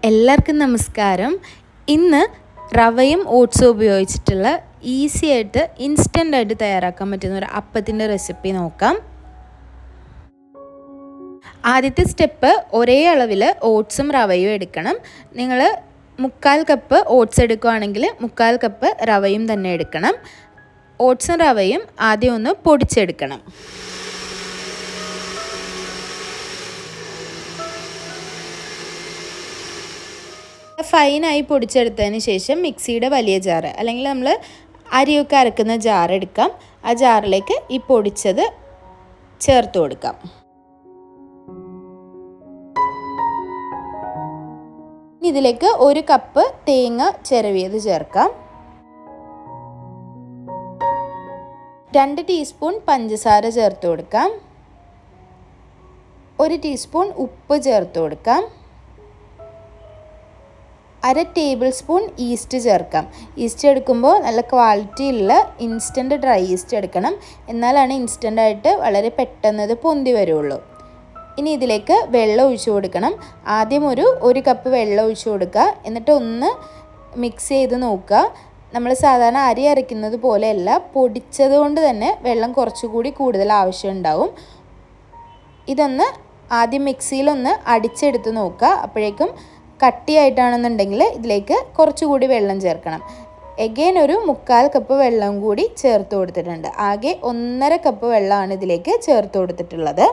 എല്ലാവർക്കും നമസ്കാരം. ഇന്ന് റവയും ഓട്സും ഉപയോഗിച്ചിട്ടുള്ള ഈസി ആയിട്ട് ഇൻസ്റ്റൻ്റ് ആയിട്ട് തയ്യാറാക്കാൻ പറ്റുന്ന ഒരു അപ്പത്തിൻ്റെ റെസിപ്പി നോക്കാം. ആദ്യത്തെ സ്റ്റെപ്പ് ഒരേ അളവിൽ ഓട്സും റവയും എടുക്കണം. നിങ്ങൾ 3/4 കപ്പ് ഓട്സ് എടുക്കുകയാണെങ്കിൽ 3/4 കപ്പ് റവയും തന്നെ എടുക്കണം. ഓട്സും റവയും ആദ്യം ഒന്ന് പൊടിച്ചെടുക്കണം. ഫൈനായി പൊടിച്ചെടുത്തതിന് ശേഷം മിക്സിയുടെ വലിയ ജാറ് അല്ലെങ്കിൽ നമ്മൾ അരിയൊക്കെ അരക്കുന്ന ജാർ എടുക്കാം. ആ ജാറിലേക്ക് ഈ പൊടിച്ചത് ചേർത്ത് കൊടുക്കാം. ഇതിലേക്ക് 1 കപ്പ് തേങ്ങ ചിരവിയത് ചേർക്കാം. 2 ടീസ്പൂൺ പഞ്ചസാര ചേർത്ത് കൊടുക്കാം. 1 ടീസ്പൂൺ ഉപ്പ് ചേർത്ത് കൊടുക്കാം. 1/2 ടേബിൾ സ്പൂൺ ഈസ്റ്റ് ചേർക്കാം. ഈസ്റ്റ് എടുക്കുമ്പോൾ നല്ല ക്വാളിറ്റിയുള്ള ഇൻസ്റ്റൻറ്റ് ഡ്രൈ ഈസ്റ്റ് എടുക്കണം. എന്നാലാണ് ഇൻസ്റ്റൻ്റായിട്ട് വളരെ പെട്ടെന്ന് ഇത് പൊന്തി വരുള്ളൂ. ഇനി ഇതിലേക്ക് വെള്ളം ഒഴിച്ചു കൊടുക്കണം. ആദ്യം ഒരു കപ്പ് വെള്ളം ഒഴിച്ചു കൊടുക്കുക. എന്നിട്ട് ഒന്ന് മിക്സ് ചെയ്ത് നോക്കുക. നമ്മൾ സാധാരണ അരി അരയ്ക്കുന്നത് പോലെയല്ല, പൊടിച്ചത് കൊണ്ട് തന്നെ വെള്ളം കുറച്ചുകൂടി കൂടുതൽ ആവശ്യമുണ്ടാവും. ഇതൊന്ന് ആദ്യം മിക്സിയിലൊന്ന് അടിച്ചെടുത്ത് നോക്കുക. അപ്പോഴേക്കും കട്ടിയായിട്ടാണെന്നുണ്ടെങ്കിൽ ഇതിലേക്ക് കുറച്ചുകൂടി വെള്ളം ചേർക്കണം. എഗെയിൻ 1/4 കപ്പ് വെള്ളം കൂടി ചേർത്ത് കൊടുത്തിട്ടുണ്ട്. ആകെ 1.5 കപ്പ് വെള്ളമാണ് ഇതിലേക്ക് ചേർത്ത് കൊടുത്തിട്ടുള്ളത്.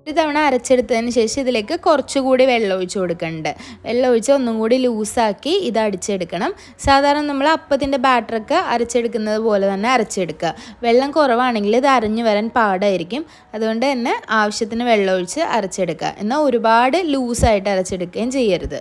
ഒരു തവണ അരച്ചെടുത്തതിന് ശേഷം ഇതിലേക്ക് കുറച്ചുകൂടി വെള്ളം ഒഴിച്ച് കൊടുക്കുന്നുണ്ട്. വെള്ളം ഒഴിച്ച് ഒന്നും കൂടി ലൂസാക്കി ഇത് അടിച്ചെടുക്കണം. സാധാരണ നമ്മൾ അപ്പത്തിൻ്റെ ബാറ്ററൊക്കെ അരച്ചെടുക്കുന്നത് പോലെ തന്നെ അരച്ചെടുക്കുക. വെള്ളം കുറവാണെങ്കിൽ ഇത് അരഞ്ഞു വരാൻ പാടായിരിക്കും. അതുകൊണ്ട് തന്നെ ആവശ്യത്തിന് വെള്ളം ഒഴിച്ച് അരച്ചെടുക്കുക. എന്നാൽ ഒരുപാട് ലൂസായിട്ട് അരച്ചെടുക്കുകയും ചെയ്യരുത്.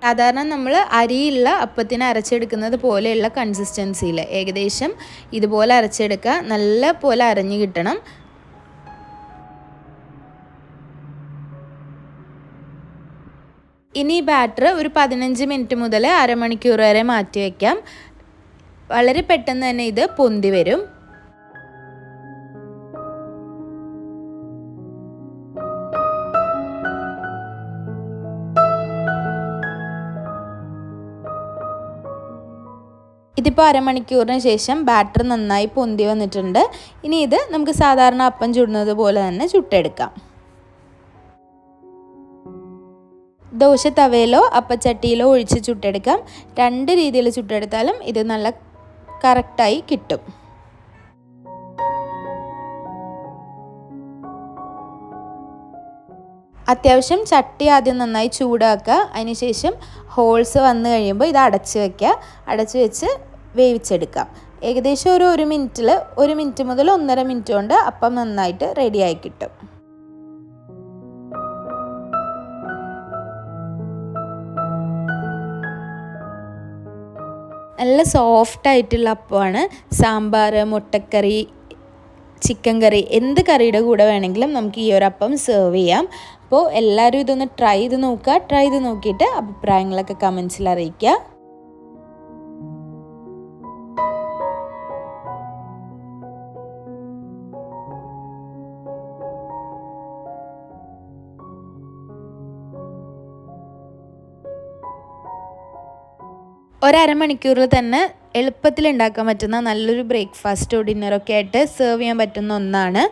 സാധാരണ നമ്മൾ അരിയുള്ള അപ്പത്തിന് അരച്ചെടുക്കുന്നത് പോലെയുള്ള കൺസിസ്റ്റൻസിയിൽ ഏകദേശം ഇതുപോലെ അരച്ചെടുക്കുക. നല്ല പോലെ അരഞ്ഞു കിട്ടണം. ഇനി ഈ ബാറ്റർ ഒരു 15 മിനിറ്റ് മുതൽ അരമണിക്കൂർ വരെ മാറ്റി വയ്ക്കാം. വളരെ പെട്ടെന്ന് തന്നെ ഇത് പൊന്തി വരും. ഇതിപ്പോൾ അരമണിക്കൂറിന് ശേഷം ബാറ്റർ നന്നായി പൊന്തി വന്നിട്ടുണ്ട്. ഇനി ഇത് നമുക്ക് സാധാരണ അപ്പം ചുടുന്നത് പോലെ തന്നെ ചുട്ടെടുക്കാം. ദോശ തവയിലോ അപ്പച്ചട്ടിയിലോ ഒഴിച്ച് ചുട്ടെടുക്കാം. 2 രീതിയിൽ ചുട്ടെടുത്താലും ഇത് നല്ല കറക്റ്റായി കിട്ടും. അത്യാവശ്യം ചട്ടി ആദ്യം നന്നായി ചൂടാക്കുക. അതിനുശേഷം ഹോൾസ് വന്നു കഴിയുമ്പോൾ ഇത് അടച്ച് വയ്ക്കുക. അടച്ച് വെച്ച് വേവിച്ചെടുക്കാം. ഏകദേശം ഒരു 1 മിനിറ്റ് മുതൽ 1.5 മിനിറ്റ് കൊണ്ട് അപ്പം നന്നായിട്ട് റെഡിയായി കിട്ടും. നല്ല സോഫ്റ്റായിട്ടുള്ള അപ്പമാണ്. സാമ്പാർ, മുട്ടക്കറി, ചിക്കൻ കറി, എന്ത് കറിയുടെ കൂടെ വേണമെങ്കിലും നമുക്ക് ഈ ഒരു അപ്പം സെർവ് ചെയ്യാം. അപ്പോൾ എല്ലാവരും ഇതൊന്ന് ട്രൈ ചെയ്ത് നോക്കുക. ട്രൈ ചെയ്ത് നോക്കിയിട്ട് അഭിപ്രായങ്ങളൊക്കെ കമൻസിൽ അറിയിക്കുക. ഒരമണിക്കൂറിൽ തന്നെ എളുപ്പത്തിൽ ഉണ്ടാക്കാൻ പറ്റുന്ന നല്ലൊരു ബ്രേക്ക്ഫാസ്റ്റോ ഡിന്നറൊക്കെ ആയിട്ട് സെർവ് ചെയ്യാൻ പറ്റുന്ന ഒന്നാണ്.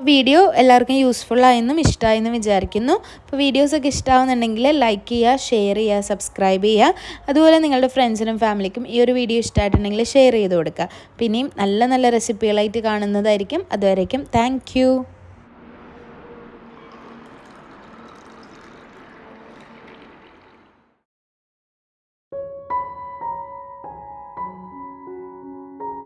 വീഡിയോ എല്ലാവർക്കും യൂസ്ഫുൾ ആയെന്നും ഇഷ്ടമായെന്നും വിചാരിക്കുന്നു. അപ്പോൾ വീഡിയോസൊക്കെ ഇഷ്ടമാവുന്നുണ്ടെങ്കിൽ ലൈക്ക് ചെയ്യുക, ഷെയർ ചെയ്യുക, സബ്സ്ക്രൈബ് ചെയ്യുക. അതുപോലെ നിങ്ങളുടെ ഫ്രണ്ട്സിനും ഫാമിലിക്കും ഈ ഒരു വീഡിയോ ഇഷ്ടമായിട്ടുണ്ടെങ്കിൽ ഷെയർ ചെയ്ത് കൊടുക്കുക. പിന്നെയും നല്ല നല്ല റെസിപ്പികളായിട്ട് കാണുന്നതായിരിക്കും. അതുവരേക്കും താങ്ക് യു.